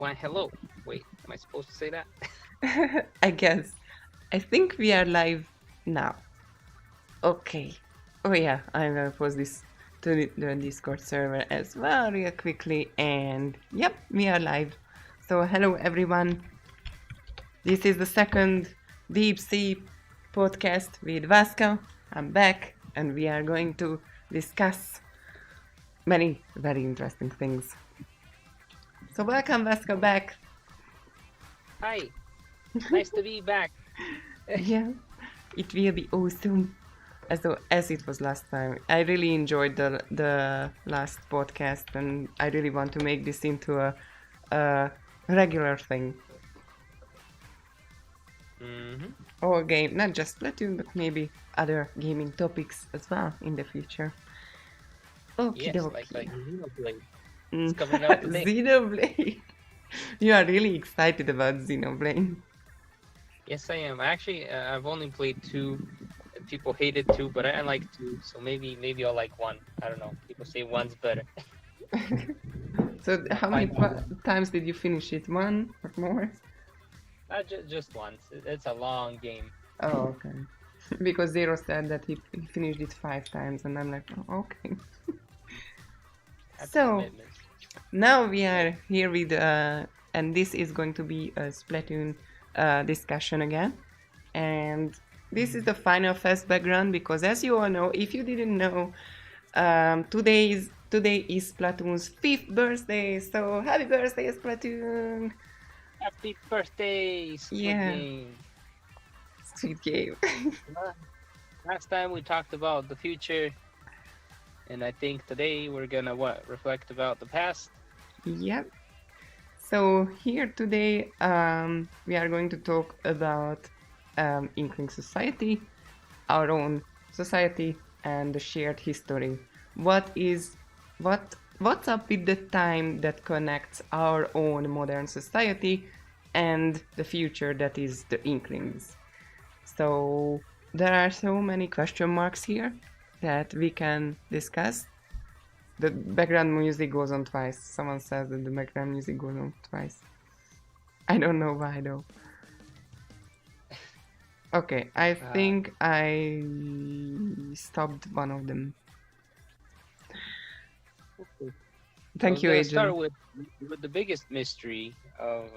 Why, hello. Wait, am I supposed to say that? I guess. I think we are live now. Okay. Oh yeah, I'm gonna post this to the Discord server as well real quickly. And yep, we are live. So hello everyone. This is the second DeepSea podcast with Vasko. I'm back and we are going to discuss many very interesting things. So welcome Vasko back. Hi, nice to be back. Yeah, it will be awesome. As it was last time. I really enjoyed the last podcast, and I really want to make this into a regular thing. Mm-hmm. Or game, not just Splatoon, but maybe other gaming topics as well in the future. Okie Yes, like dokie. Xenoblade. It's coming out today. Xenoblade. You are really excited about Xenoblade. Yes, I am. Actually, I've only played two. People hated two, but I like two. So maybe I'll like one. I don't know. People say one's better. So I'll how many find out. times did you finish it? One or more? Just once. It's a long game. Oh, okay. Because Zero said that he finished it 5 times, and I'm like, oh, okay. That's So commitment. now we are here with, and this is going to be a Splatoon discussion again. And this is the Final Fest background because, as you all know, if you didn't know, today is Splatoon's 5th birthday. So happy birthday, Splatoon! Happy birthday, Squid Yeah, Game. sweet game. Uh, Last time we talked about the future, and I think today we're gonna reflect about the past. Yep. So here today, we are going to talk about Inkling Society, our own society, and the shared history. What's up with the time that connects our own modern society and the future that is the Inklings? So there are so many question marks here that we can discuss. The background music goes on twice. Someone says that the background music goes on twice. I don't know why though. Okay, I Uh, think I stopped one of them. okay. So I Thank was you, gonna start agent. with the biggest mystery of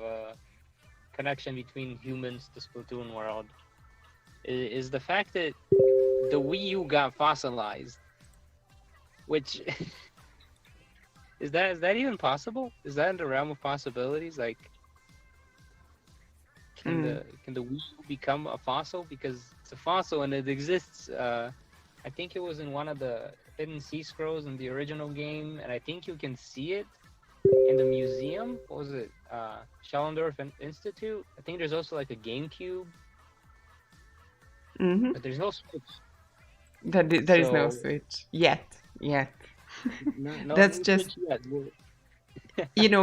connection between humans to Splatoon world is the fact that the Wii U got fossilized. Which is that even possible? Is that in the realm of possibilities? Like, can Mm. the Wii U become a fossil because it's a fossil and it exists? I think it was in one of the hidden sea scrolls in the original game, and I think you can see it in the museum. What was it? Schellendorf Institute. I think there's also like a GameCube, Mm-hmm. but there's no Switch. There is no So switch yet. Yet. no That's new just, Switch yet.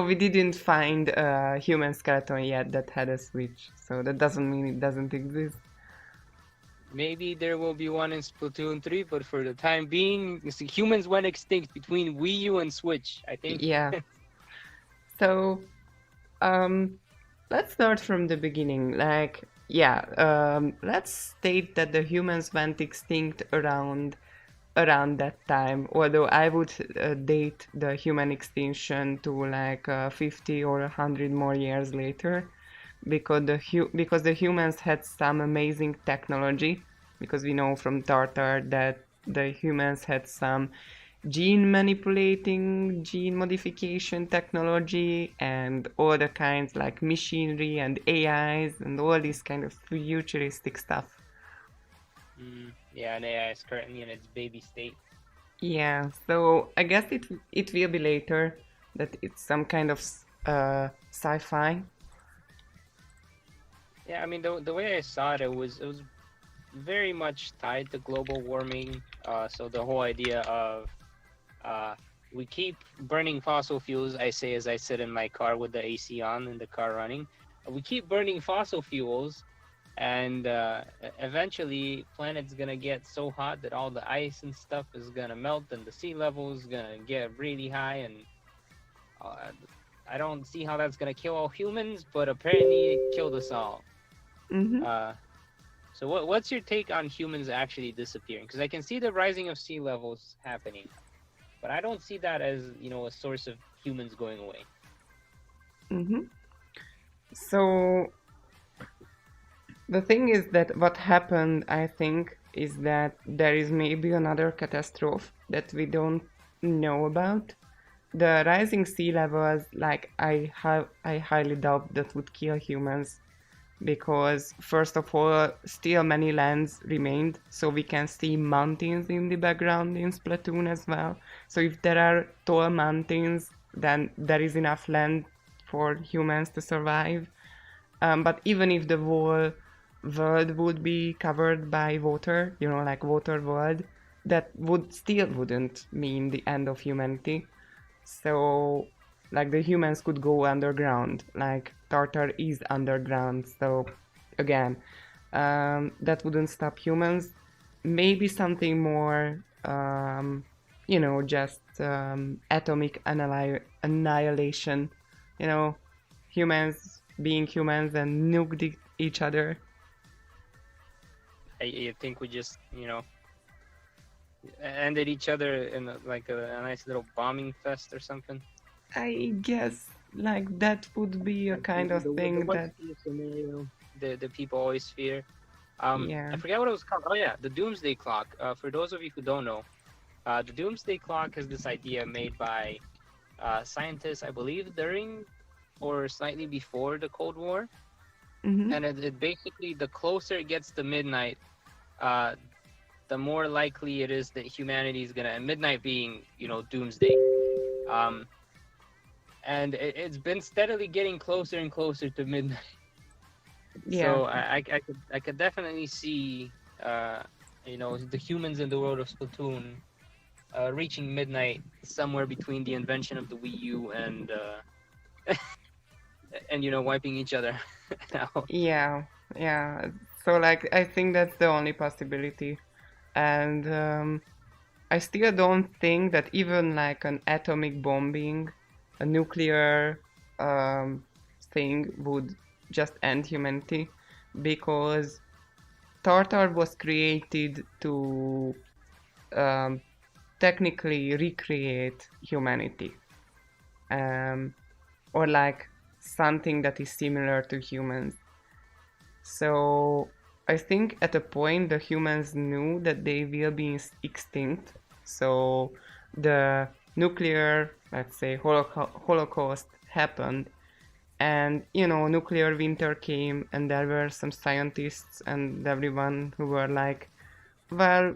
we didn't find a human skeleton yet that had a switch, so that doesn't mean it doesn't exist. Maybe there will be one in Splatoon 3, but for the time being, humans went extinct between Wii U and Switch. I think. Yeah. So, um, let's start from the beginning. Like, yeah, let's state that the humans went extinct around that time. Although I would date the human extinction to like 50 or 100 more years later, because the humans had some amazing technology. Because we know from Tartar that the humans had some gene manipulating, gene modification technology, and all the kinds like machinery and AIs and all this kind of futuristic stuff. Yeah, and AI is currently in its baby state. Yeah, so I guess it will be later that it's some kind of sci-fi. Yeah, I mean the way I saw it, it was very much tied to global warming. So the whole idea of uh, we keep burning fossil fuels. I say as I sit in my car with the AC on and the car running. We keep burning fossil fuels, and eventually planet's gonna get so hot that all the ice and stuff is gonna melt and the sea level is gonna get really high, and uh, I don't see how that's gonna kill all humans, but apparently it killed us all. Mm-hmm. Uh, so what's your take on humans actually disappearing? Because I can see the rising of sea levels happening, but I don't see that as a source of humans going away. Mm-hmm. So the thing is that what happened, I think, is that there is maybe another catastrophe that we don't know about. The rising sea levels, like I highly doubt that would kill humans because first of all, still many lands remained, so we can see mountains in the background in Splatoon as well. So if there are tall mountains, then there is enough land for humans to survive. But even if the whole world would be covered by water, like water world, that would still wouldn't mean the end of humanity. So, like the humans could go underground, like Tartar is underground. So, again, that wouldn't stop humans. Maybe something more, just atomic annihilation. You know, humans being humans and nuke each other. I think we just ended each other in like a nice little bombing fest or something. I guess like that would be a Like kind of the thing worst that, case scenario the people always fear. yeah. I forget what it was called. Oh yeah, the Doomsday Clock. For those of you who don't know, the Doomsday Clock is this idea made by scientists, I believe, during or slightly before the Cold War, Mm-hmm. and it basically the closer it gets to midnight, uh, the more likely it is that humanity is gonna, and midnight being doomsday. Um, and it's been steadily getting closer and closer to midnight. Yeah. So I could definitely see the humans in the world of Splatoon reaching midnight somewhere between the invention of the Wii U and wiping each other out. Yeah, yeah. So like I think that's the only possibility. And I still don't think that even like an atomic bombing, a nuclear um, thing would just end humanity because Tartar was created to um, technically recreate humanity, um, or like something that is similar to humans. So I think at a point the humans knew that they will be extinct. So the nuclear, let's say, holocaust happened, and nuclear winter came, and there were some scientists and everyone who were like, well,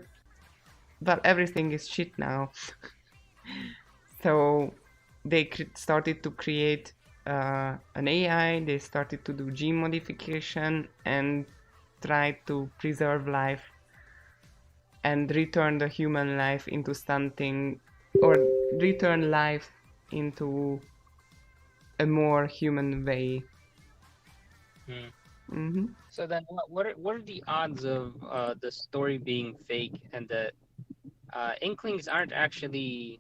well, everything is shit now. So they started to create an AI. They started to do gene modification and try to preserve life and return the human life into something, or return life into a more human way. Hmm. Mm-hmm. So then, what are the odds of the story being fake and that Inklings aren't actually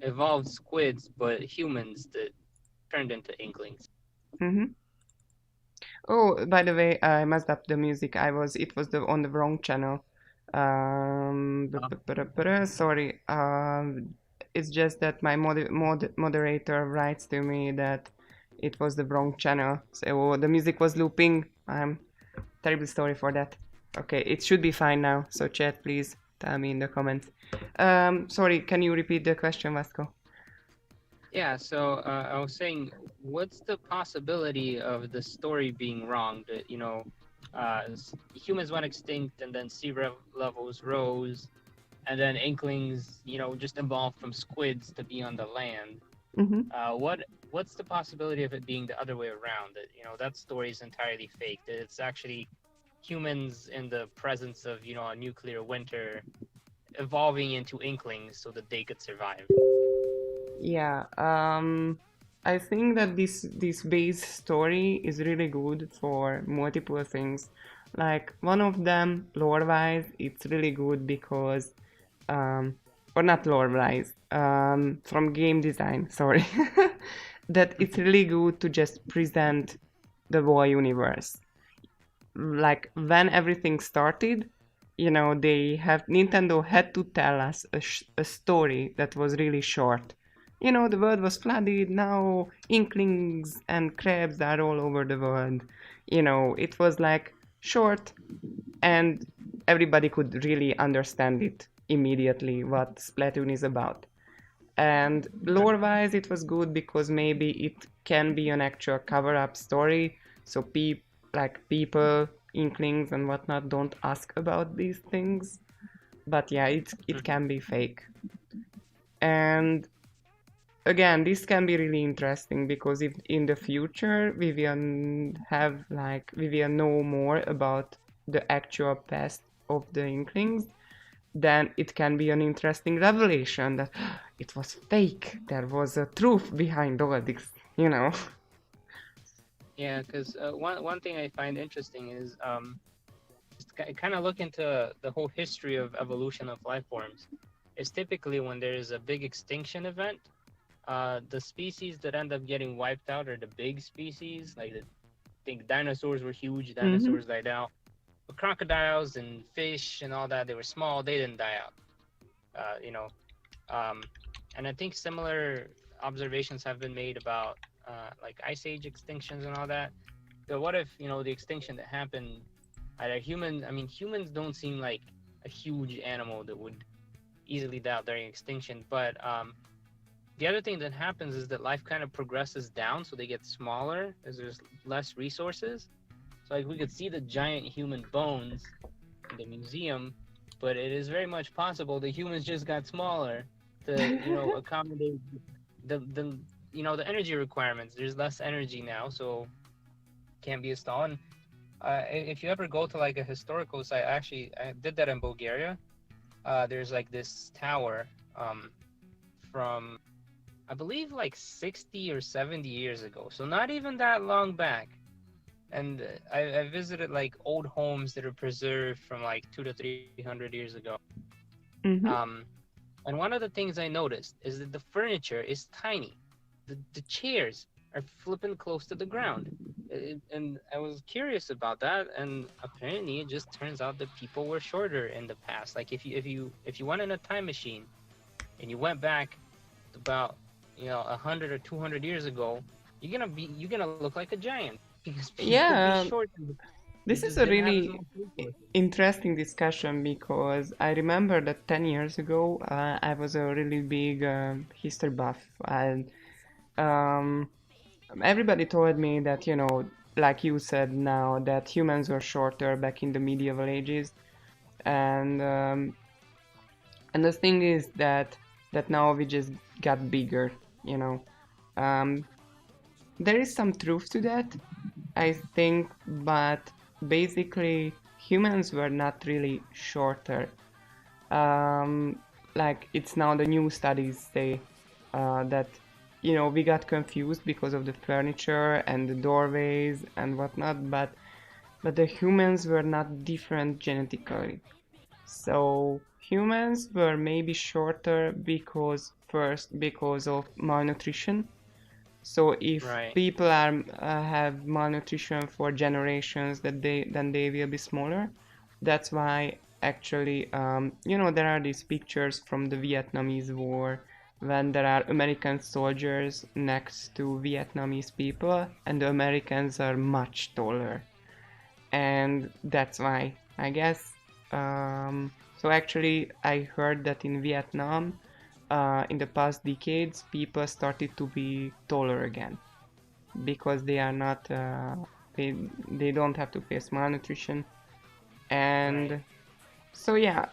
evolved squids, but humans that turned into Inklings? Mm-hmm. Oh, by the way, I messed up the music. It was the on the wrong channel. Sorry. It's just that my moderator writes to me that it was the wrong channel. So the music was looping. I'm terribly sorry for that. Okay, it should be fine now. So chat, please tell me in the comments. Sorry, can you repeat the question, Vasco? Yeah, so I was saying, what's the possibility of the story being wrong? That humans went extinct, and then levels rose, and then Inklings, just evolved from squids to be on the land. Mm-hmm. What's the possibility of it being the other way around? That that story is entirely fake. That it's actually humans in the presence of a nuclear winter evolving into Inklings so that they could survive. Yeah, I think that this base story is really good for multiple things. Like one of them, lore-wise, it's really good because, or not lore-wise, from game design. Sorry, that it's Mhm. really good to just present the whole universe. Like when everything started, Nintendo had to tell us a story that was really short. The world was flooded, now inklings and crabs are all over the world. It was like short, and everybody could really understand it immediately what Splatoon is about. And Right. lore wise, it was good because maybe it can be an actual cover up story. So people, inklings and whatnot don't ask about these things. But yeah, it Mhm. can be fake. And again, this can be really interesting because if in the future we will know more about the actual past of the inklings, then it can be an interesting revelation that it was fake. There was a truth behind all this, you know. Yeah, because one thing I find interesting is just kind of look into the whole history of evolution of life forms. It's typically when there's a big extinction event, the species that end up getting wiped out are the big species. Like think dinosaurs were huge, Mm-hmm. dinosaurs died out. But crocodiles and fish and all that, they were small, they didn't die out. Uh, you know, um, and I think similar observations have been made about like ice age extinctions and all that. So what if the extinction that happened at a human? I mean, humans don't seem like a huge animal that would easily die out during extinction. But the other thing that happens is that life kind of progresses down, so they get smaller as there's less resources. So like we could see the giant human bones in the museum, but it is very much possible the humans just got smaller to accommodate the the energy requirements. There's less energy now, so can't be installed. And if you ever go to like a historical site, actually I did that in Bulgaria. There's like this tower from I believe like 60 or 70 years ago, so not even that long back. And I visited like old homes that are preserved from like 200 to 300 years ago. Mm-hmm. Um, and one of the things I noticed is that the furniture is tiny. The chairs are flipping close to the ground. And I was curious about that, and apparently it just turns out that people were shorter in the past. Like if you went in a time machine and you went back about 100 or 200 years ago, you're gonna look like a giant because people would be Yeah, short. They this is just a didn't have as really much resources. interesting discussion because I remember that 10 years ago I was a really big history buff, and um, everybody told me that, like you said now, that humans were shorter back in the medieval ages. And the thing is that now we just got bigger, you know. Um, there is some truth to that, I think, but basically humans were not really shorter. Um, like it's now the new studies say that we got confused because of the furniture and the doorways and whatnot, but the humans were not different genetically. So humans were maybe shorter because of malnutrition. So if Right. people have malnutrition for generations, then they will be smaller. That's why actually there are these pictures from the Vietnamese War when there are American soldiers next to Vietnamese people, and the Americans are much taller, and that's why I guess. So actually, I heard that in Vietnam, in the past decades, people started to be taller again because they are not they don't have to face malnutrition. Right. And so yeah,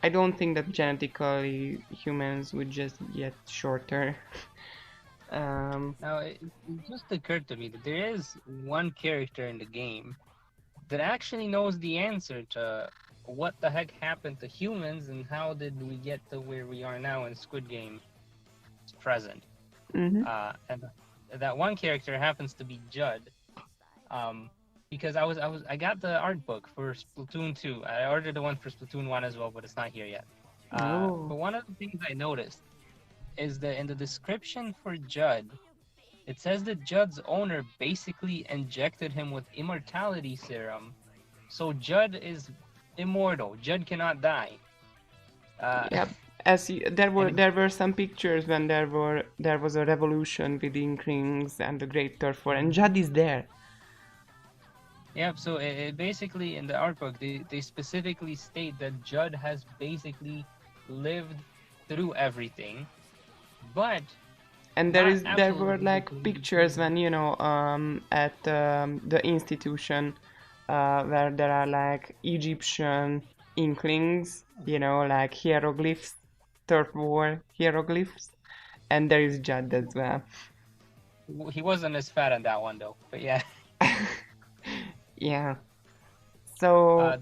I don't think that genetically humans would just get shorter. um, Now, it just occurred to me that there is one character in the game that actually knows the answer to what the heck happened to humans and how did we get to where we are now in Squid Game's present. mhm. And that one character happens to be Judd. Um, because I got the art book for Splatoon 2. I ordered the one for Splatoon 1 as well, but it's not here yet. Oh. But one of the things I noticed is that in the description for Judd, it says that Judd's owner basically injected him with immortality serum. So Judd is immortal. Judd cannot die. Uh, Yep. and There were some pictures when there was a revolution with Inklings and the Great Turf War, and Judd is there. yeah, so it basically in the art book they specifically state that Judd has basically lived through everything, but And not there were absolutely like because pictures when at the institution where there are like Egyptian Inklings, like hieroglyphs, Turf War hieroglyphs, and there is Judd as well. he wasn't as fat on that one though. But yeah, Yeah. So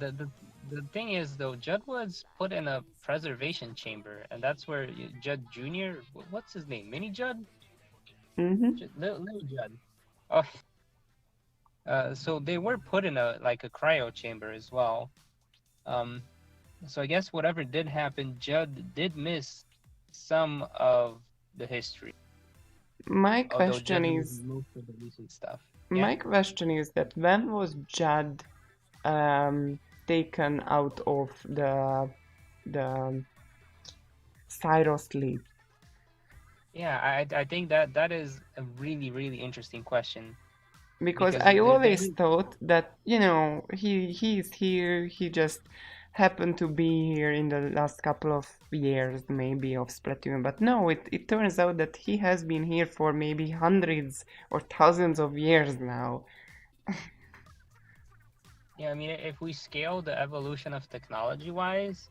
the thing is though, Judd was put in a preservation chamber, and that's where Judd Jr. What's his name? Mini Judd? mhm. Little Judd. Oh, so they were put in a cryo chamber as well. Um, so I guess whatever did happen, Judd did miss some of the history, My although question Judd knows is most of the recent stuff. Yeah. my question is that when was Judd taken out of the Cyrus sleep? Yeah, I think that is a really, really interesting question Because because I there always is. thought that he's here, he just happened to be here in the last couple of years maybe of Splatoon, but no, it turns out that he has been here for maybe hundreds or thousands of years now. Yeah, I mean, if we scale the evolution of technology wise,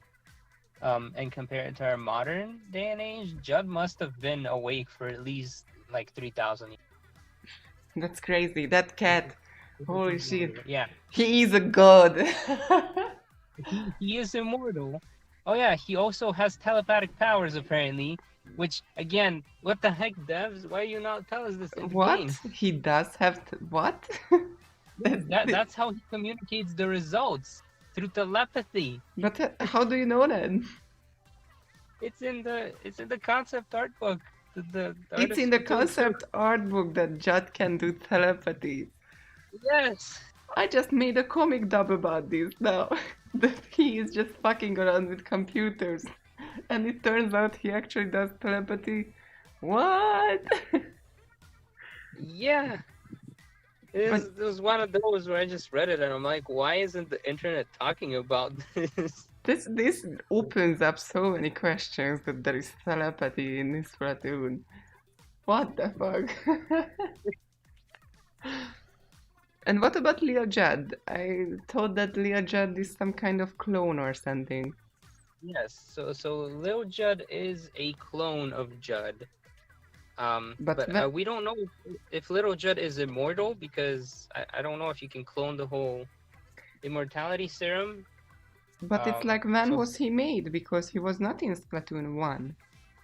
and compare it to our modern day and age, Judd must have been awake for at least like 3,000 years. That's crazy. That cat, If it's holy not shit, longer. Yeah, he is a god. he is immortal. Oh yeah, he also has telepathic powers apparently. Which again, what the heck, devs? Why you not tell us this in the What? game? He does have what? Yeah, that's how he communicates the results through telepathy. But how do you know that? It's in the concept art book. The It's in artist the Splatoon said, concept art book that Judd can do telepathy. yes. I just made a comic dub about this now. That he is just fucking around with computers. And it turns out he actually does telepathy. What? Yeah. It But was, it was one of those where I just read it and I'm like, why isn't the internet talking about this? this opens up so many questions that there is telepathy in this Splatoon. What the fuck? And what about Leo Judd? I thought that Leo Judd is some kind of clone or something. Yes, so Lil Judd is a clone of Judd. But But we don't know if Little Judd is immortal because I don't know if you can clone the whole immortality serum. it's like, when So was he made? Because he was not in Splatoon 1.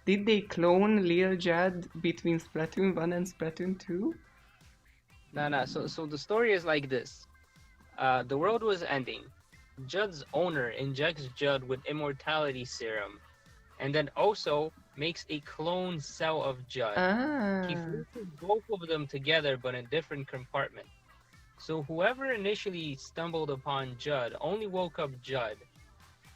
Did they clone Lil Judd between Splatoon 1 and Splatoon 2? no. So the story is like this. The world was ending. Judd's owner injects Judd with immortality serum, and then also makes a clone cell of Judd. He Ah. freezes both of them together, but in different compartments. So whoever initially stumbled upon Judd only woke up Judd,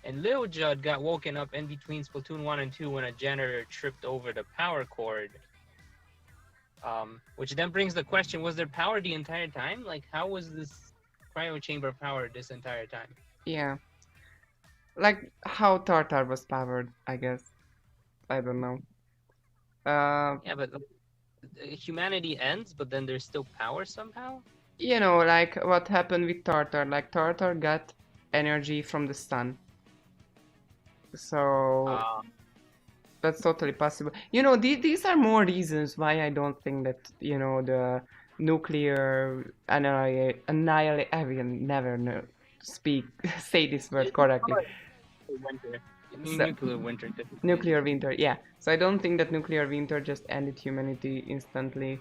and Lil Judd got woken up in between Splatoon 1 and 2 when a janitor tripped over the power cord. Which then brings the question, was there power the entire time? Like, how was this cryo chamber powered this entire time? Yeah. Like how Tartar was powered, I guess. I don't know. Yeah, but humanity ends, but then there's still power somehow? Like what happened with Tartar. Like Tartar got energy from the sun. So Uh, that's totally possible. These are more reasons why I don't think that, the nuclear annihilate. I will never know, say this word correctly. winter. So, Nuclear winter. Typically. nuclear winter, yeah. So I don't think that nuclear winter just ended humanity instantly.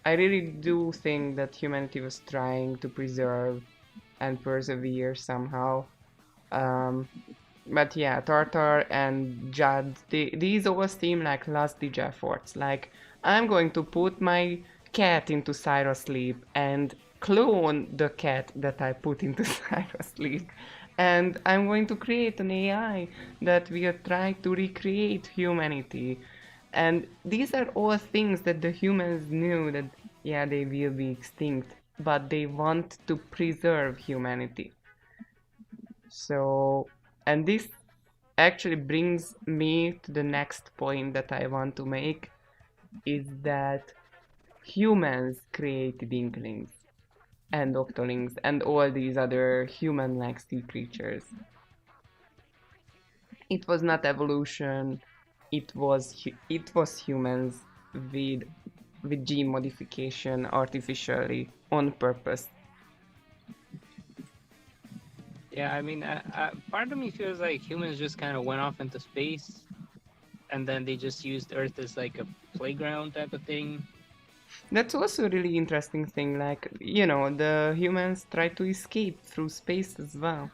I really do think that humanity was trying to preserve and persevere somehow. Um, But yeah, Tartar and Judd, these all seem like last-ditch efforts. Like, I'm going to put my cat into Cyrus sleep and clone the cat that I put into Cyrus sleep. And I'm going to create an AI that will try to recreate humanity. And these are all things that the humans knew that, yeah, they will be extinct, but they want to preserve humanity. So, and this actually brings me to the next point that I want to make is that humans created Inklings and Octolings and all these other human-like sea creatures. It was not evolution. It was humans with with gene modification artificially on purpose. Yeah, I mean, part of me feels like humans just kind of went off into space, and then they just used Earth as like a playground type of thing. That's also a really interesting thing. Like, the humans try to escape through space as well.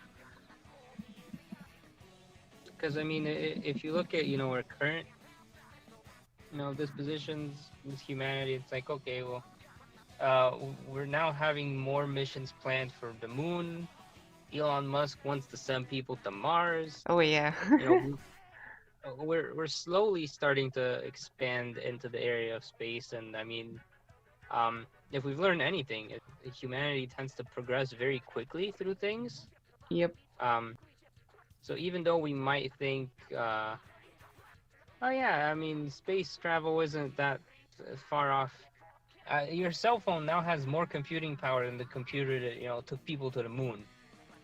Because I mean, if you look at our current dispositions with humanity, it's like, okay, well, we're now having more missions planned for the moon. Elon Musk wants to send people to Mars. Oh yeah. You know, we're slowly starting to expand into the area of space, and I mean, if we've learned anything, humanity tends to progress very quickly through things. Yep. Um, so even though we might think, oh yeah, I mean, space travel isn't that far off. Your cell phone now has more computing power than the computer that took people to the moon.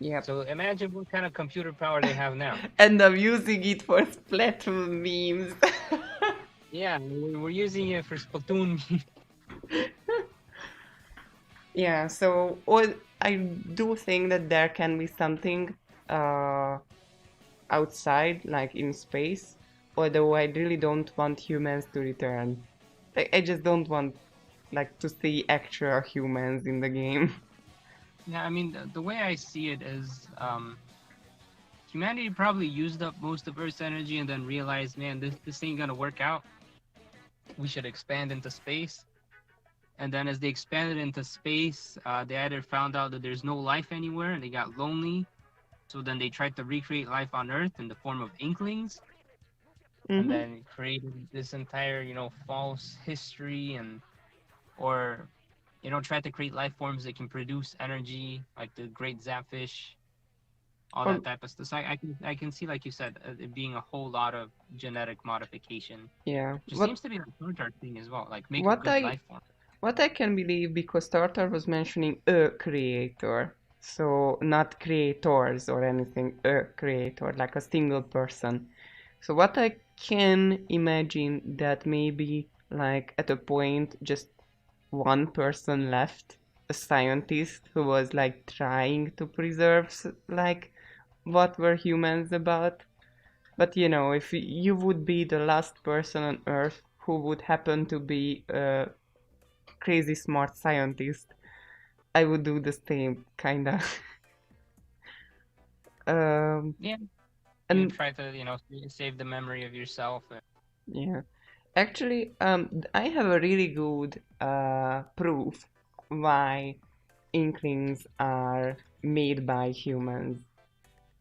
Yep. So imagine what kind of computer power they have now. And I'm using it for Splatoon memes. Yeah, we're using it for Splatoon. Yeah, so I do think that there can be something uh, outside, like in space, although I really don't want humans to return. Like, I just don't want like to see actual humans in the game. Yeah, I mean, the way I see it is, humanity probably used up most of Earth's energy and then realized, man, this ain't gonna work out. We should expand into space. And then as they expanded into space, they either found out that there's no life anywhere and they got lonely. So then they tried to recreate life on Earth in the form of Inklings, and Mm-hmm. then created this entire, false history, and or tried to create life forms that can produce energy, like the great zapfish, all Or that type of stuff. So I can see, like you said, it being a whole lot of genetic modification. yeah, Just seems to be like Tortar thing as well. Like make a what good I life form. what I can believe because Tartar was mentioning a creator, so not creators or anything, a creator, like a single person. So what I can imagine that maybe like at a point just one person left, a scientist who was like trying to preserve like what were humans about. But if you would be the last person on Earth who would happen to be a crazy smart scientist, I would do the same kinda. um, Yeah, you and try to save the memory of yourself. yeah, actually, I have a really good proof why Inklings are made by humans.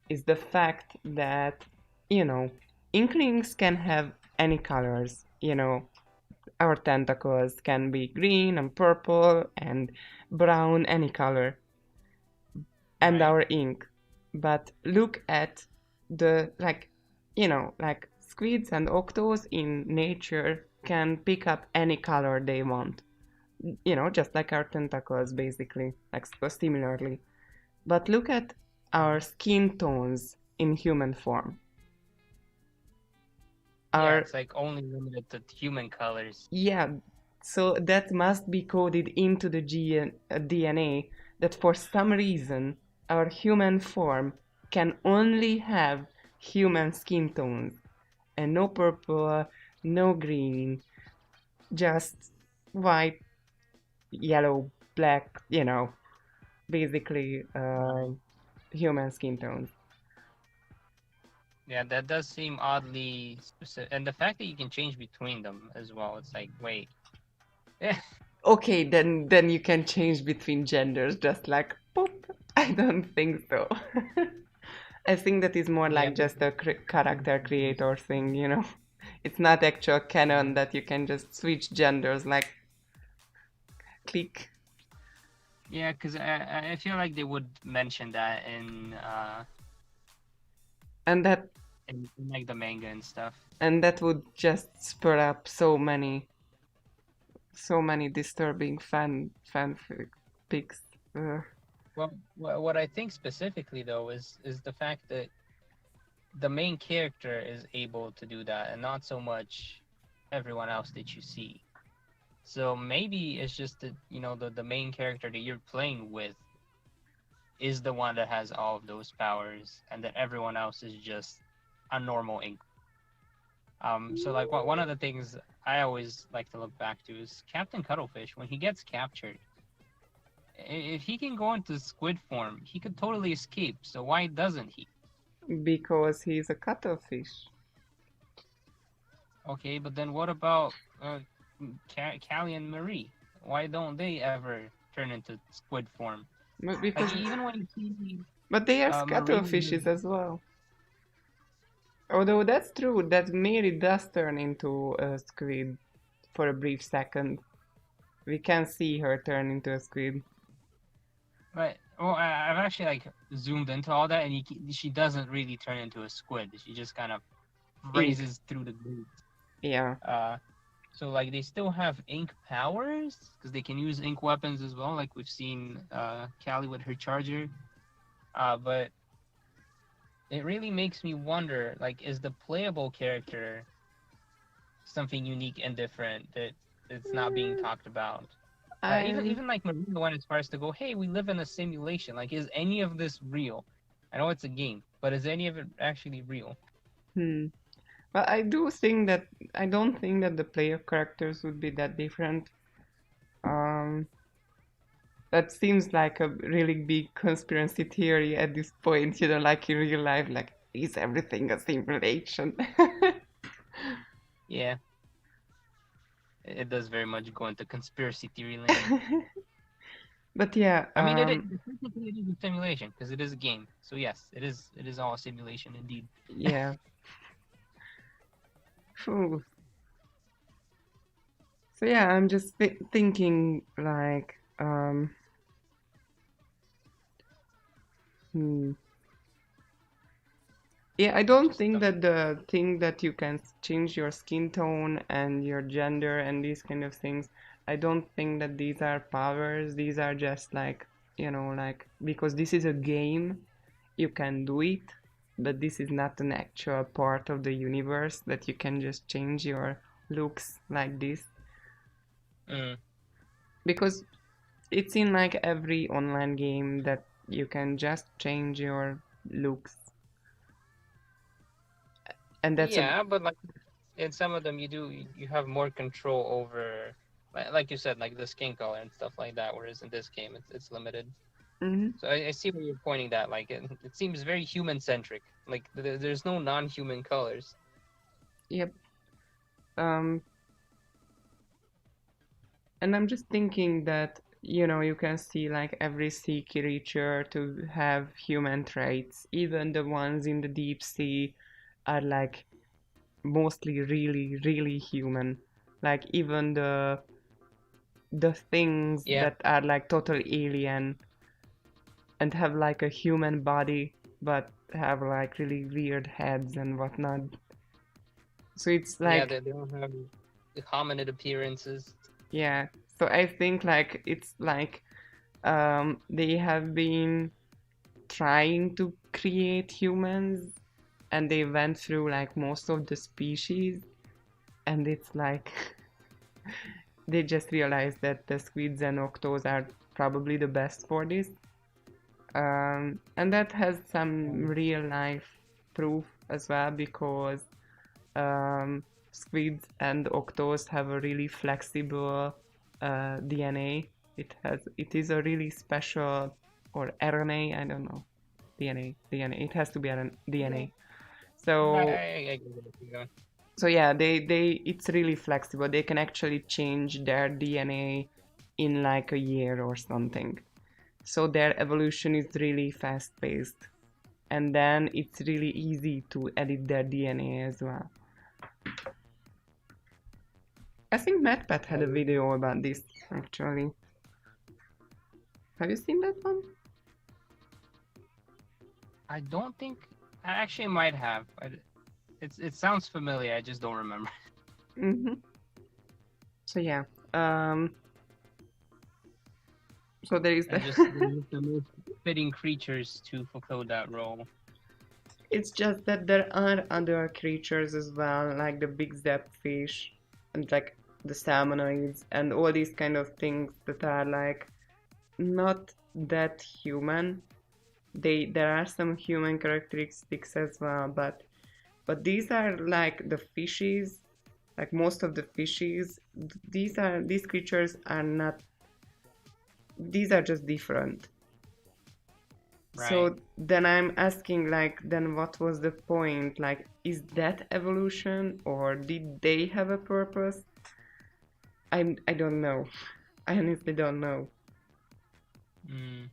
Is the fact that you know Inklings can have any colors. Our tentacles can be green and purple and brown, any color, and Right. our ink. But look at the like squids and octos in nature can pick up any color they want. Just like our tentacles, basically, like similarly. But look at our skin tones in human form. Yeah, Our it's like only limited to human colors. Yeah, so that must be coded into the DNA that for some reason our human form can only have human skin tones and no purple, no green, just white, yellow, black, basically Right. human skin tones. Yeah, that does seem oddly specific, and the fact that you can change between them as well. It's like, wait, yeah, Okay, then you can change between genders just like poop. I don't think so. I think that is more yeah. like just a character creator thing, you know. It's not actual canon that you can just switch genders like click. Yeah, because I feel like they would mention that And that in like the manga and stuff. and that would just spur up so many disturbing fanfics. Well, what I think specifically though is the fact that the main character is able to do that, and not so much everyone else that you see. So maybe it's just that the main character that you're playing with is the one that has all of those powers, and that everyone else is just a normal ink. So like one of the things I always like to look back to is Captain Cuttlefish. When he gets captured, if he can go into squid form, he could totally escape. So why doesn't he? Because he's a cuttlefish. Okay, but then what about Callie and Marie? Why don't they ever turn into squid form? But Like because even when you see but they are Marie, scuttlefishes as well. Although that's true, that Mary does turn into a squid for a brief second. We can see her turn into a squid. right? Well, I've actually like zoomed into all that, and she doesn't really turn into a squid. She just kind of Ink. raises through the grooves. Yeah. So like they still have ink powers because they can use ink weapons as well, like we've seen Callie with her charger. But it really makes me wonder, like, is the playable character something unique and different that it's not being talked about? Even I'm even like Marina went as far as to go, "Hey, we live in a simulation. Like, is any of this real? I know it's a game, but is any of it actually real?" hmm. But I don't think that the player characters would be that different. Um that seems like a really big conspiracy theory at this point, like in real life, like is everything a simulation? Yeah, it does very much go into conspiracy theory land. But yeah, I mean, technically it is a simulation because it is a game. So yes, it is all a simulation indeed. yeah. Phew. So yeah, I'm just thinking like, hmm. Yeah, I don't Just think that the thing that you can change your skin tone and your gender and these kind of things, I don't think that these are powers. These are just like, like because this is a game, you can do it, but this is not an actual part of the universe that you can just change your looks like this. mm, Because it's in like every online game that you can just change your looks. And that's a yeah, but like in some of them you have more control over, like you said, like the skin color and stuff like that. Whereas in this game, it's limited. Mhm. So I see where you're pointing that. Like it seems very human centric. Like there's no non-human colors. Yep. Um, and I'm just thinking that, you can see like every sea creature to have human traits. Even the ones in the deep sea are like mostly really, really human. Like even the things Yeah, that are like total alien and have like a human body but have like really weird heads and whatnot. So it's yeah, like, they don't have the hominid appearances. yeah. So I think like it's like they have been trying to create humans and they went through like most of the species and it's like they just realized that the squids and octos are probably the best for this. And that has some real life proof as well because squids and octos have a really flexible DNA. It is a really special or RNA, I don't know. DNA. It has to be DNA. So I get it, you know. so yeah, they it's really flexible. They can actually change their DNA in like a year or something. So their evolution is really fast paced. And then it's really easy to edit their DNA as well. I think MatPat had a video about this actually. Have you seen that one? I don't think I actually might have. It sounds familiar. I just don't remember. Mm-hmm. So yeah. Um. So there is And the. just the most fitting creatures to fulfill that role. It's just that there are other creatures as well, like the big zapfish and like the salmonoids and all these kind of things that are like not that human. There are some human characteristics as well, but these are like the fishes, like most of the fishes. These creatures are not. These are just different. Right. So then I'm asking, like, then what was the point? Like, is that evolution or did they have a purpose? I don't know. I honestly don't know. Mm.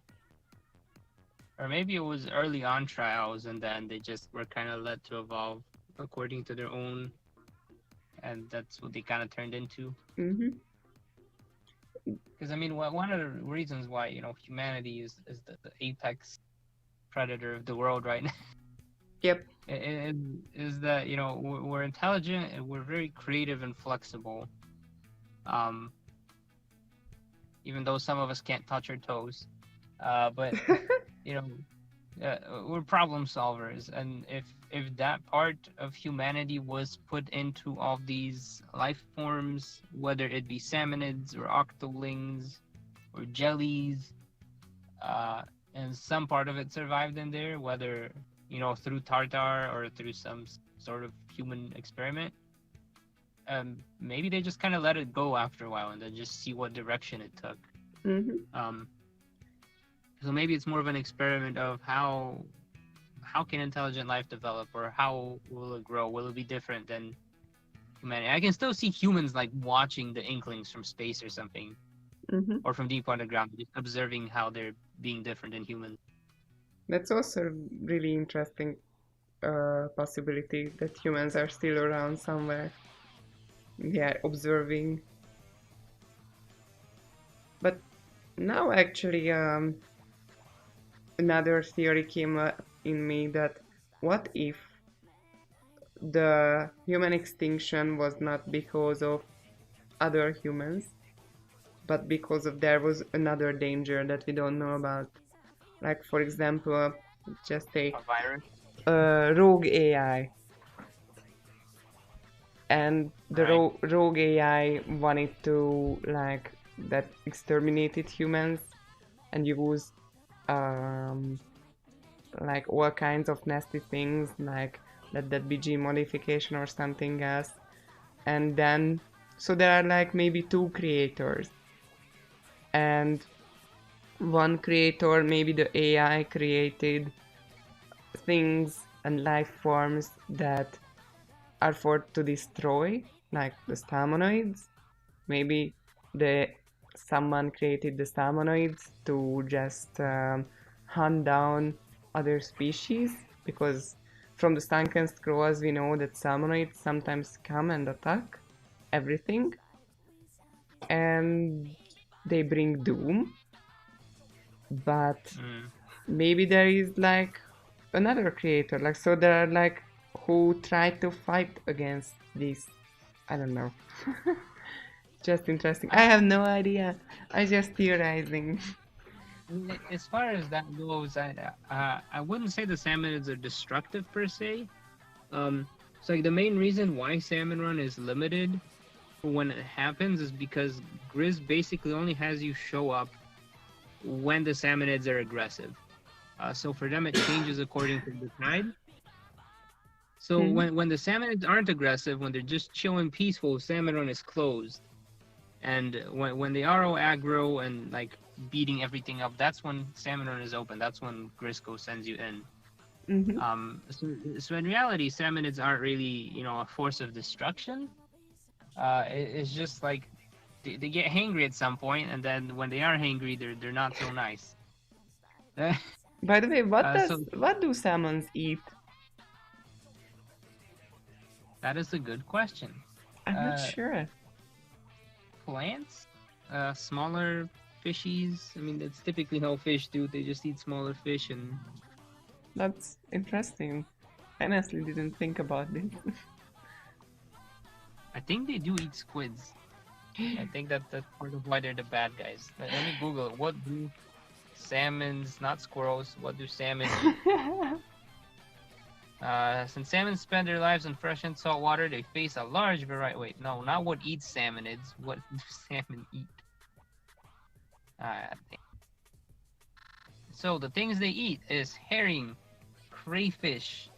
Or maybe it was early on trials, and then they just were kind of led to evolve according to their own, and that's what they kind of turned into. Mm-hmm. Because I mean, one of the reasons why humanity is the apex predator of the world right now Yep. is that we're intelligent and we're very creative and flexible. Um, even though some of us can't touch our toes, but you know we're problem solvers, and if that part of humanity was put into all these life forms, whether it be salmonids or octolings or jellies, and some part of it survived in there, whether through tartar or through some sort of human experiment, maybe they just kind of let it go after a while and then just see what direction it took. Mm-hmm. So maybe it's more of an experiment of how can intelligent life develop, or how will it grow? Will it be different than humanity? I can still see humans like watching the Inklings from space or something, Mm-hmm. or from deep underground, just observing how they're being different than humans. That's also a really interesting possibility that humans are still around somewhere. They are observing. But now actually, another theory came up in me that what if the human extinction was not because of other humans, but because of there was another danger that we don't know about. Like for example, just a A virus, rogue AI, and the right? rogue AI wanted to like that exterminated humans and use um, like all kinds of nasty things like let that be gene modification or something else, and then so there are like maybe two creators, and one creator, maybe the AI, created things and life forms that are for to destroy, like the salmonoids. Maybe the someone created the salmonoids to just hunt down other species, because from the sunken scrolls we know that salmonoids sometimes come and attack everything, and they bring doom. But Mm. maybe there is like another creator, like so there are like who try to fight against this. I don't know. Just interesting. I have no idea. I just theorizing. As far as that goes, I wouldn't say the salmonids are destructive per se. So like the main reason why salmon run is limited when it happens is because Grizz basically only has you show up when the salmonids are aggressive. So for them, it changes according to the tide. So Hmm. when the salmonids aren't aggressive, when they're just chilling peaceful, salmon run is closed. And when they are all aggro and like beating everything up, that's when salmon run is open. That's when Grisco sends you in. Mm-hmm. So in reality, salmonids aren't really, a force of destruction. It's just like they get hangry at some point, and then when they are hangry, they're not so nice. By the way, So what do salmons eat? that is a good question. I'm not Uh, sure. Plants, smaller fishies. I mean, that's typically how fish do. They just eat smaller fish, and That's interesting. I honestly didn't think about this. I think they do eat squids. I think that's part of why they're the bad guys. Let me Google it. What do salmons, not squirrels, what do salmon eat? Since salmon spend their lives in fresh and salt water, they face a large variety. Wait, no, not what eats salmonids. What do salmon eat? Uh, so the things they eat is herring, crayfish,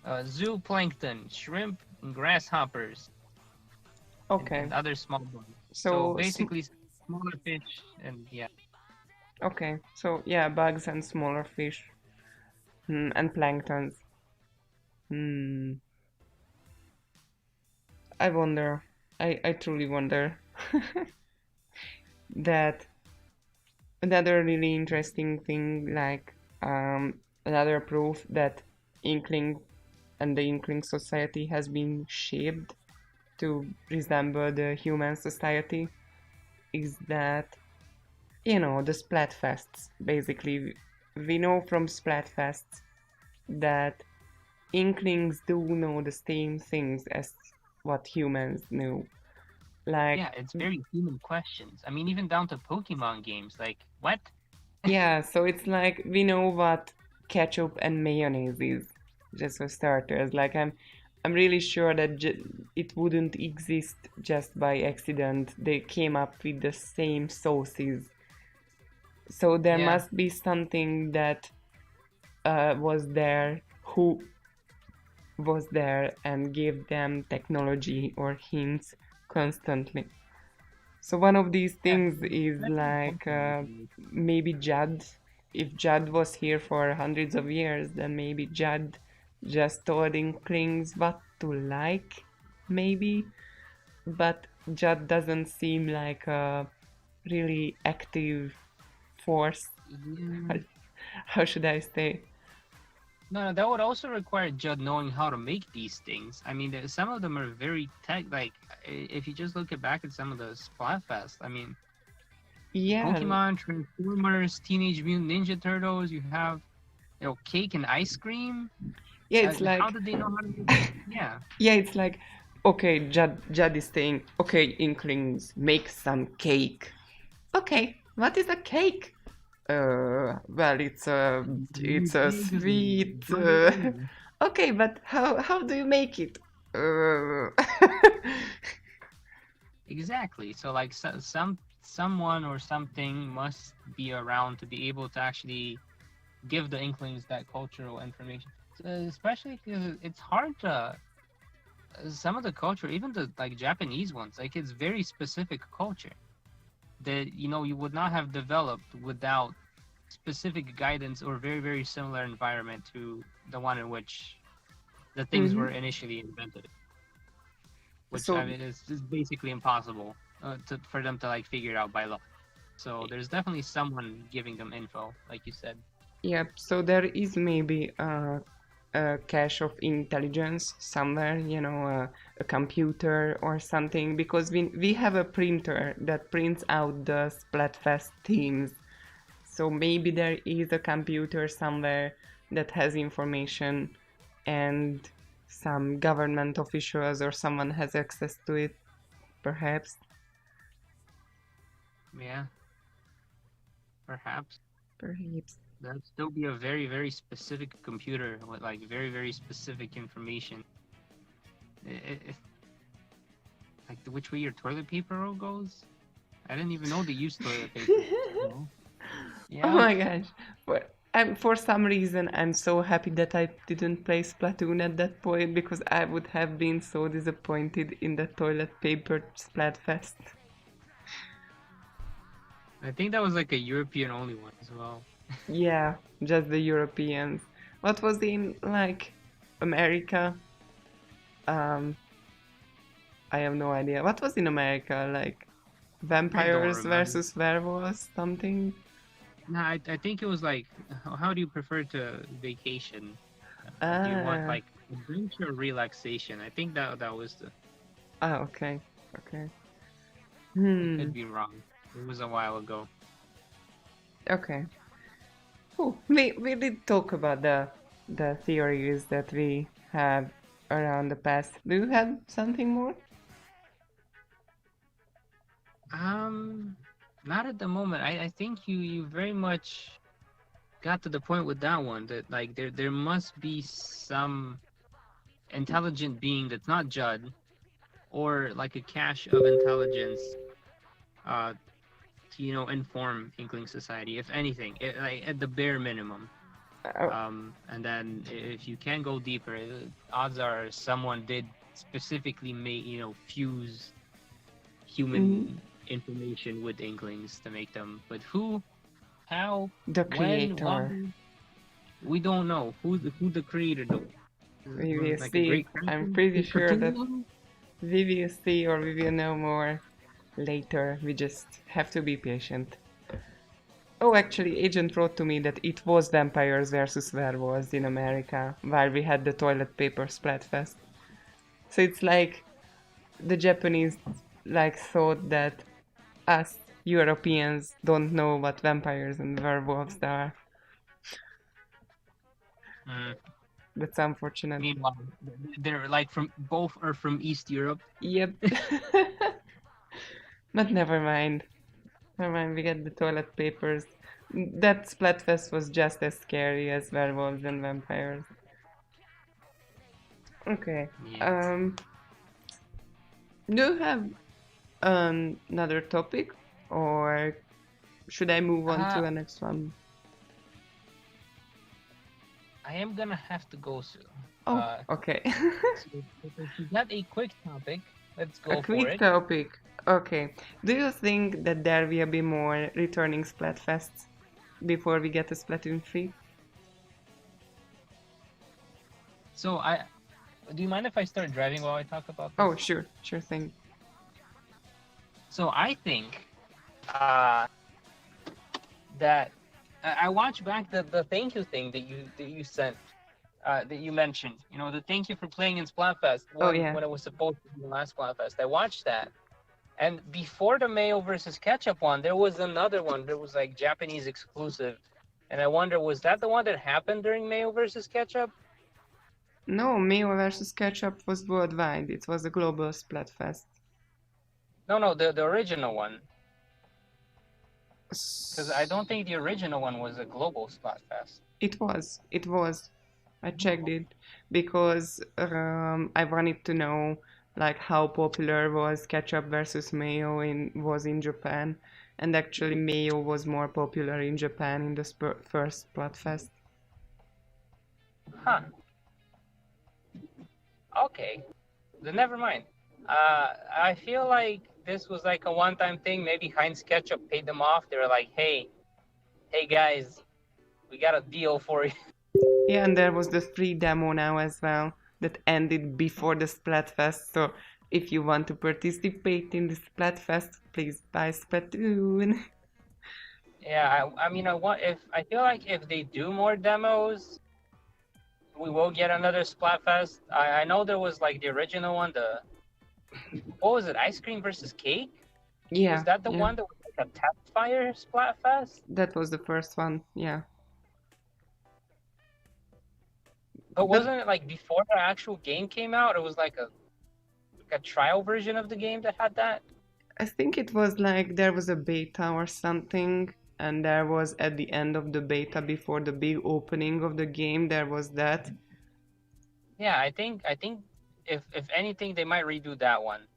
zooplankton, shrimp, and grasshoppers, Okay, and other small bugs. So so basically, smaller fish, and yeah. okay, so yeah, bugs and smaller fish, and planktons. Hmm. I wonder. I truly wonder. That another really interesting thing, like another proof that Inkling and the Inkling society has been shaped to resemble the human society, is that, the Splatfests. Basically, we know from Splatfests that Inklings do know the same things as what humans knew. Like, Yeah, it's very human questions. I mean, even down to Pokemon games. Like, what? yeah, so it's like we know what ketchup and mayonnaise is, just for starters. Like, I'm really sure that it wouldn't exist just by accident. They came up with the same sauces. So there Yeah, must be something that was there, who was there and gave them technology or hints constantly. So one of these yeah. things is Definitely like cultural information. maybe Judd. If Judd was here for hundreds of years, then maybe Judd just told Inklings what to like, maybe. But Judd doesn't seem like a really active force. Yeah. How should I say? No, that would also require Judd knowing how to make these things. I mean, some of them are very tech. Like, if you just look back at some of the Splatfest, I mean, Yeah, Pokemon, Transformers, Teenage Mutant Ninja Turtles. You have, cake and ice cream. yeah, it's How like did they know how to make? Yeah, yeah, it's like okay, Judd is saying, okay, Inklings, make some cake. Okay, what is a cake? Well, it's a sweet. Okay, but how do you make it? Uh, exactly. So like someone or something must be around to be able to actually give the Inklings that cultural information. Especially because it's hard to some of the culture, even the like Japanese ones, like it's very specific culture that you would not have developed without specific guidance or very similar environment to the one in which the things were mhm. initially invented, which I So mean is basically impossible for them to like figure out by law. So there's definitely someone giving them info, like you said. yeah, so there is maybe a cache of intelligence somewhere, a computer or something, because we have a printer that prints out the Splatfest themes. So maybe there is a computer somewhere that has information, and some government officials or someone has access to it, perhaps. Yeah, perhaps Perhaps. that'd still be a very specific computer with like very specific information. Like which way your toilet paper roll goes. I didn't even know they used toilet paper. So, Oh yeah, my gosh. For some reason, I'm so happy that I didn't play Splatoon at that point, because I would have been so disappointed in the toilet paper Splatfest. I think that was like a European only one as well. Yeah, just the Europeans. What was in like America? Um, I have no idea. What was in America? Like I don't vampires remember. versus werewolves, something? No, I think it was like, how do you prefer to vacation? Do you want Ah, like adventure or relaxation? I think that was the. okay, okay. I could Hmm. be wrong. It was a while ago. Okay. Oh, we did talk about the theories that we have around the past. Do you have something more? Um, Not at the moment. I think you very much got to the point with that one, that like there must be some intelligent being that's not Judd, or like a cache of intelligence, uh to inform Inkling Society, if anything, like at the bare minimum. Oh, And then if you can go deeper, odds are someone did specifically make fuse mhm. human information with Inklings to make them. But who, how, The when, why? creator. We don't know who the creator though. We Was will it like a see. great I'm cartoon pretty sure cartoon that level? we will see or we will know more later. We just have to be patient. Oh, actually, Agent wrote to me that it was vampires versus werewolves in America while we had the toilet paper splatfest. So it's like the Japanese like thought that us Europeans don't know what vampires and werewolves are. Mm. That's unfortunate. Meanwhile, they're like from both are from East Europe. Yep. But never mind. Never mind, we get the toilet papers. That Splatfest was just as scary as werewolves and vampires. Okay. Yeah. Um, do you have another topic, or should I move on to Uh, the next one? I am gonna have to go soon. Oh, Uh, okay. so if you got a quick topic, let's A go for quick it. topic. Okay. Do you think that there will be more returning Splatfests before we get to Splatoon 3? So do you mind if I start driving while I talk about Oh, this? sure, sure thing. So I think uh, that I watched back the thank you thing that you sent, that you mentioned. The thank you for playing in Splatfest Oh, when yeah. when it was supposed to be the last Splatfest. I watched that, and before the Mayo versus Ketchup one, there was another one. There was like Japanese exclusive, and I wonder, was that the one that happened during Mayo versus Ketchup? No, Mayo versus Ketchup was worldwide. It was a global Splatfest. No, no, the original one, because I S- don't think the original one was a global Splatfest. It was. It was. I checked Oh. it because I wanted to know like how popular was ketchup versus mayo in Japan, and actually mayo was more popular in Japan in the first Splatfest. Huh. Okay. Then never mind. I feel like this was like a one-time thing. Maybe Heinz Ketchup paid them off. They were like, hey guys, we got a deal for you. Yeah, and there was the free demo now as well that ended before the Splatfest. So if you want to participate in the Splatfest, please buy Splatoon. Yeah, I mean, I feel like if they do more demos, we will get another Splatfest. I know there was like the original one, the what was it, ice cream versus cake? Was Yeah, that the yeah, one that was like a tap fire Splatfest? that was the first one. Yeah, But but wasn't it like before the actual game came out? It was like a trial version of the game that had that. I think it was like there was a beta or something, and there was at the end of the beta before the big opening of the game, there was that. Yeah, I think if anything, they might redo that one.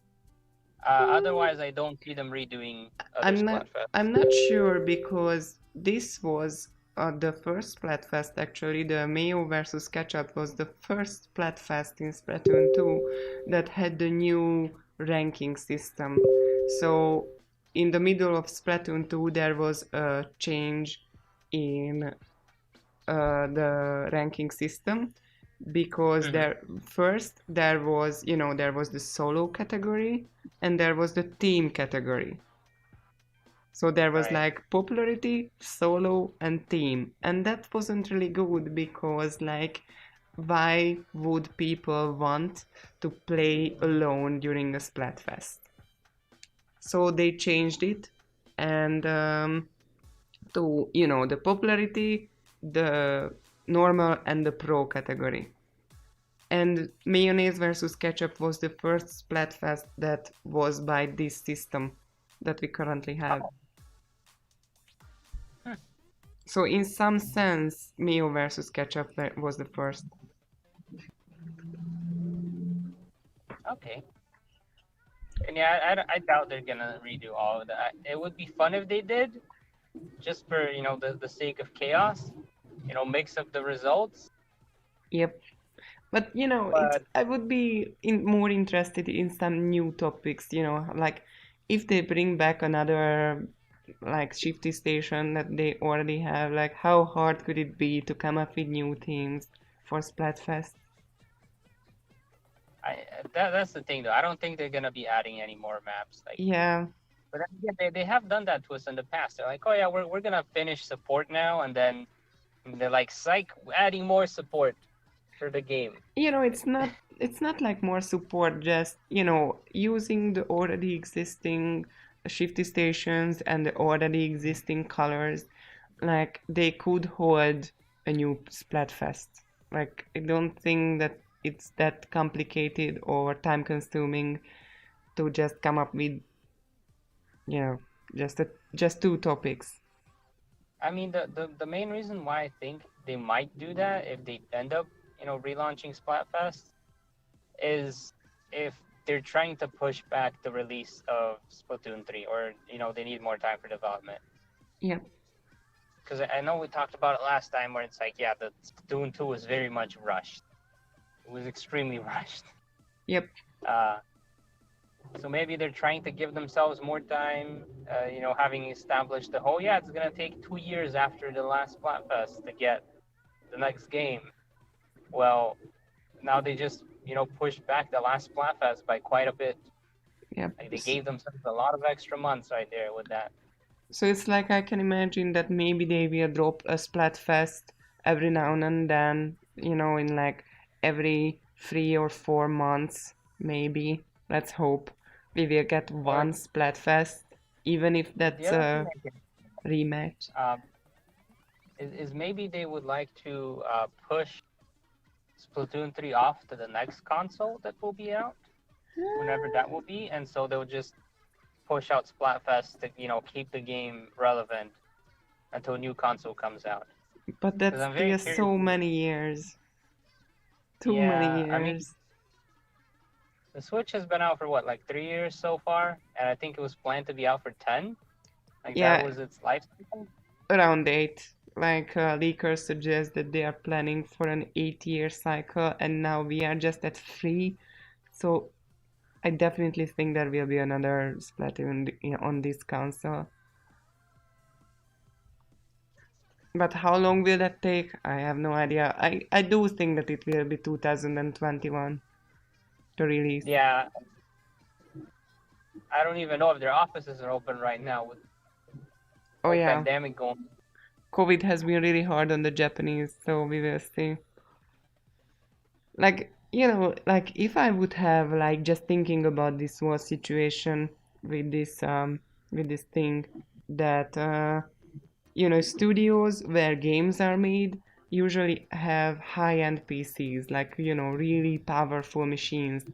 Otherwise, I don't see them redoing other I'm not Splatfests. I'm not sure because this was the first Splatfest actually. The Mayo versus Ketchup was the first Splatfest in Splatoon 2 that had the new ranking system. So in the middle of Splatoon 2 there was a change in the ranking system, because Hmm. there was, there was the solo category and there was the team category. So there was Right. like popularity, solo, and team. And that wasn't really good because, like, why would people want to play alone during a Splatfest? So they changed it, and to, the popularity, the normal, and the pro category. And mayonnaise versus ketchup was the first Splatfest that was by this system that we currently have. Oh. Hmm. So in some sense, mayo versus ketchup was the first. Okay. And yeah, I doubt they're gonna redo all of that. It would be fun if they did, just for the sake of chaos. Mix up the results. Yep. But it's But I would be more interested in some new topics. Like if they bring back another like shifty station that they already have. Like how hard could it be to come up with new themes for Splatfest? that's the thing though. I don't think they're gonna be adding any more maps. Like, Yeah. but then again, they have done that to us in the past. They're like, oh yeah, we're gonna finish support now, and then they're like, psych, adding more support for the game. It's not like more support, just using the already existing shifty stations and the already existing colors. Like they could hold a new Splatfest. Like I don't think that it's that complicated or time consuming to just come up with you know just two topics. I mean, the main reason why I think they might do that if they end up relaunching Splatfest is if they're trying to push back the release of Splatoon 3, or they need more time for development. Yeah. Because I know we talked about it last time, where it's like, yeah, the Splatoon 2 was very much rushed. It was extremely rushed. Yep. Uh, so maybe they're trying to give themselves more time, having established the whole, yeah, it's going to take 2 years after the last Splatfest to get the next game. Well, now they just, pushed back the last Splatfest by quite a bit. Yep. Like they gave themselves a lot of extra months right there with that. So it's like I can imagine that maybe they will drop a Splatfest every now and then, in like every 3 or 4 months, maybe. Let's hope we will get Or one Splatfest, even if the that's other thing a rematch. is maybe they would like to push Splatoon 3 off to the next console that will be out, whenever that will be, and so they'll just push out Splatfest to keep the game relevant until a new console comes out. But Because that's I'm very still curious. so many years. Too many Yeah, I mean, years. the Switch has been out for what, like 3 years so far, and I think it was planned to be out for 10. Like that Yeah, was its life cycle. around 8. Like leakers suggest that they are planning for an 8-year cycle, and now we are just at 3. So I definitely think there will be another Splatoon on this console. But how long will that take? I have no idea. I do think that it will be 2021 to release. Yeah, I don't even know if their offices are open right now with Oh whole yeah, pandemic going. COVID has been really hard on the Japanese, so we will see. Like, like if I would have like just thinking about this whole situation with this thing that studios where games are made usually have high-end PCs, like, really powerful machines.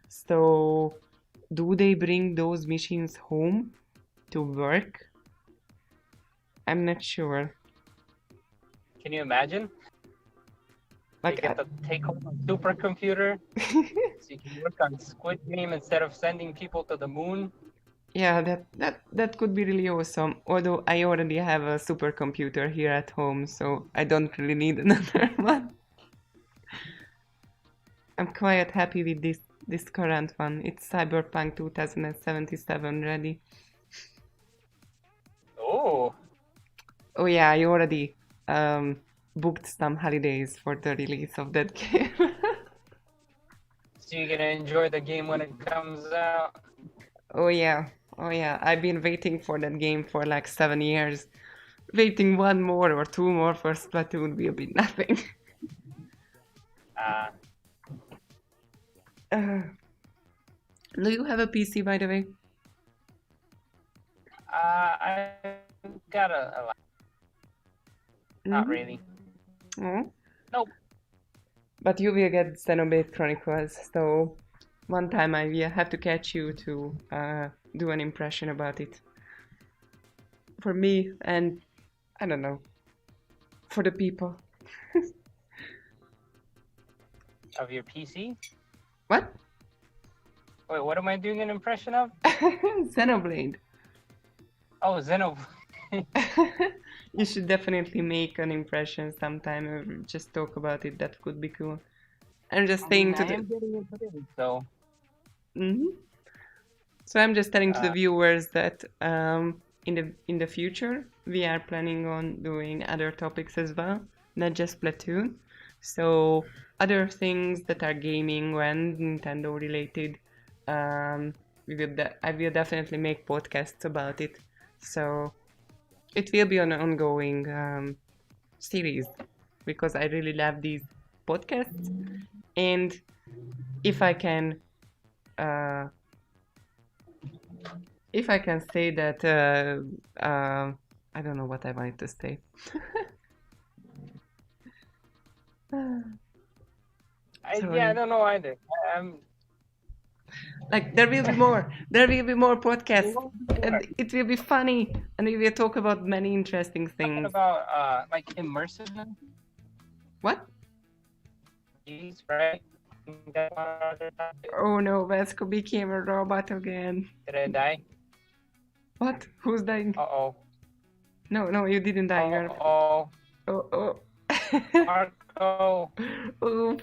So, do they bring those machines home to work? I'm not sure. Can you imagine? They Like, get to take home a supercomputer so you can work on Squid Game instead of sending people to the moon. yeah, that could be really awesome. Although I already have a supercomputer here at home, so I don't really need another one. I'm quite happy with this current one. It's Cyberpunk 2077 ready. Oh, Oh yeah, I already um booked some holidays for the release of that game. So you're gonna enjoy the game when it comes out. Oh yeah, oh yeah. I've been waiting for that game for like 7 years. Waiting one more or two more for Splatoon will be nothing. Uh, Uh, do you have a PC, by the way? I've got a lot. Not Mhm. really. Oh. Nope. But you will get Xenoblade Chronicles, so one time I will have to catch you to do an impression about it. For me, and I don't know, for the people. Of your PC? What? Wait, what am I doing an impression of? Xenoblade. Oh, Xeno. You should definitely make an impression sometime or just talk about it. That could be cool. I'm just saying to I the. am getting into it, so. Mhm. So I'm just telling to the viewers that in the future we are planning on doing other topics as well, not just Splatoon. So other things that are gaming and Nintendo related, I will definitely make podcasts about it. So it will be an ongoing series because I really love these podcasts, and if I can. Uh, if I can say that, I don't know what I wanted to say. Yeah, I don't know either. Like there will be more. There will be more podcasts, and it will be funny, and we will talk about many interesting Talking things. about like immersive What? games, right? That's one other topic. Oh no, Vasko became a robot again. Did I die? What? Who's dying? Uh-oh. No, you didn't die. You're. Uh-oh. Oh. Marco. Oof.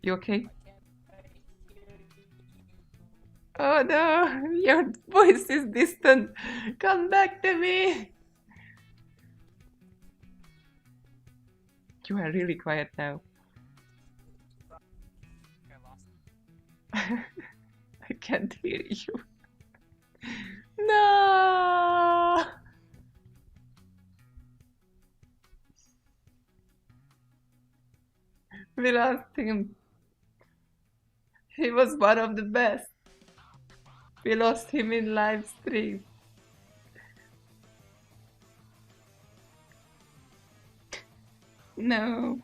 You okay? Oh no, your voice is distant. Come back to me. You are really quiet now. I can't hear you. No! We lost him. He was one of the best. We lost him in live stream. No.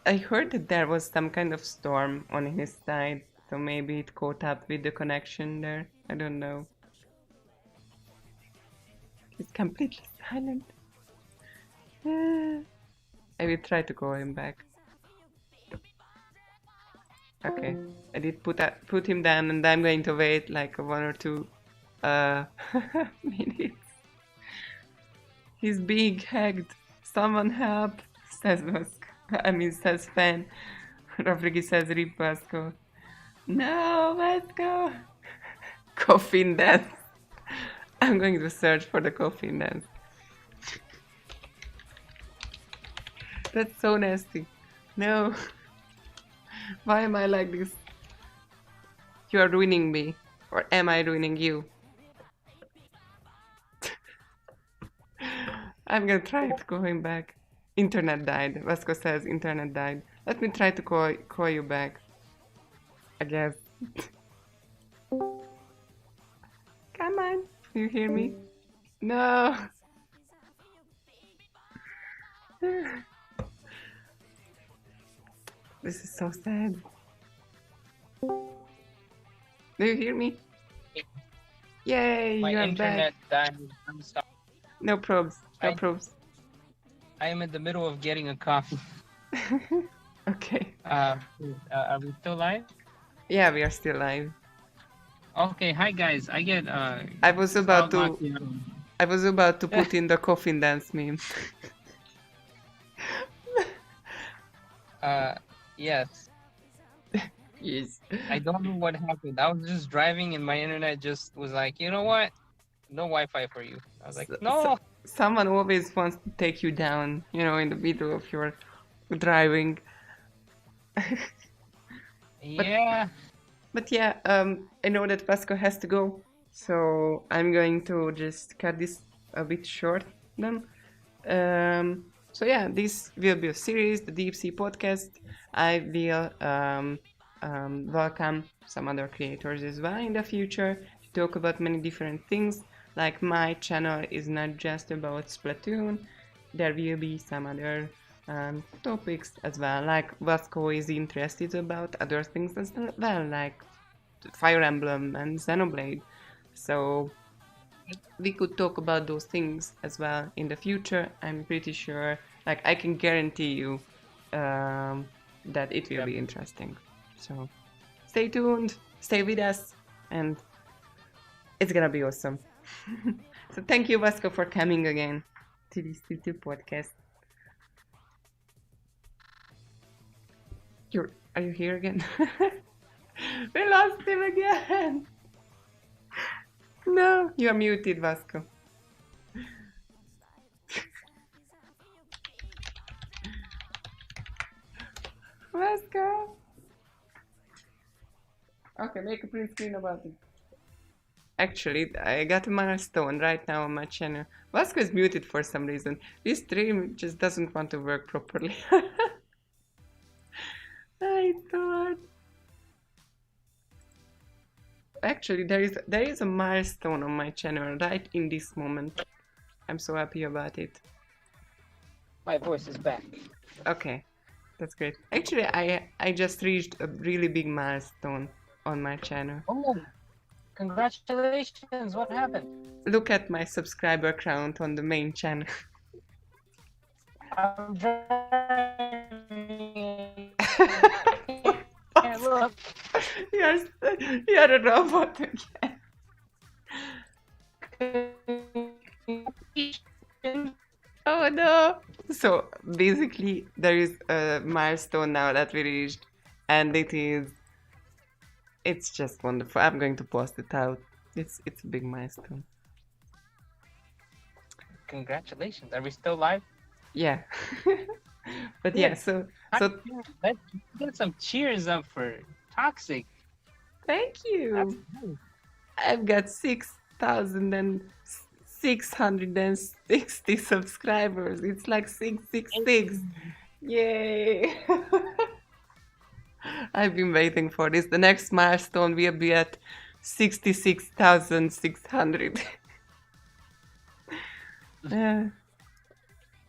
I heard that there was some kind of storm on his side, so maybe it caught up with the connection there. I don't know. He's completely silent. I will try to call him back. Okay, I did put him down, and I'm going to wait like 1 or 2 minutes. He's being hacked. Someone help, says Vasko. Says Fan. Rafrigi says Rip Vasko. No, Vasko! Coffin dance. I'm going to search for the coffin dance. That's so nasty. No. Why am I like this? You are ruining me. Or am I ruining you? I'm gonna try to call him back. Internet died. Vasco says internet died. Let me try to call you back. I guess. Come on. You hear me? No. This is so sad. Do you hear me? Yay, My you are internet back. died. I'm sorry. No probes. No probes. I am in the middle of getting a coffee. Okay. Are we still live? Yeah, we are still live. Okay, hi guys. I get I was about to put in the coffin dance meme. Yes. Yes. I don't know what happened. I was just driving and my internet just was like, you know what? no Wi-Fi for you. I was like, So, no. someone always wants to take you down, in the middle of your driving. But Yeah. but yeah, I know that Vasco has to go, so I'm going to just cut this a bit short then. So yeah, this will be a series, the DeepSea podcast. I will welcome some other creators as well in the future to talk about many different things. Like my channel is not just about Splatoon. There will be some other topics as well. Like Vasco is interested about other things as well, like Fire Emblem and Xenoblade. So we could talk about those things as well in the future. I'm pretty sure, like I can guarantee you that it will Yep. be interesting. So stay tuned, stay with us, and it's gonna be awesome. So thank you, Vasco, for coming again to this YouTube podcast. Are you here again? We lost him again. No, you are muted, Vasco. Vasco. Okay, make a print screen about it. Actually, I got a milestone right now on my channel. Vasco is muted for some reason. This stream just doesn't want to work properly. I thought. Actually, there is a milestone on my channel right in this moment. I'm so happy about it. My voice is back. Okay, that's great. Actually, I just reached a really big milestone on my channel. Oh, congratulations! What happened? Look at my subscriber count on the main channel. I'm driving. Can't look. You're a robot again. Oh no! So basically, there is a milestone now that we reached, and it's just wonderful. I'm going to post it out. It's a big milestone. Congratulations! Are we still live? Yeah. But yeah, so Let's get some cheers up for Toxic. thank you. That's nice. I've got 6,660 subscribers. It's like 666. Yay! I've been waiting for this. The next milestone will be at 66,600.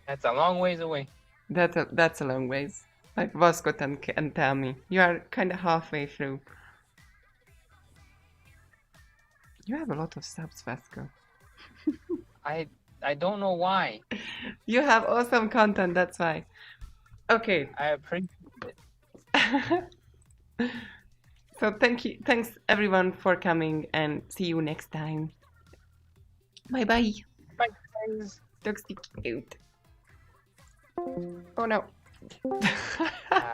That's a long ways away. That's a long ways. Like Vasco can tell me. You are kind of halfway through. You have a lot of subs, Vasco. I don't know why. You have awesome content, that's why. Okay. I appreciate it. So thanks everyone for coming, and see you next time. Bye bye. Bye guys. Toxic cute. Oh no.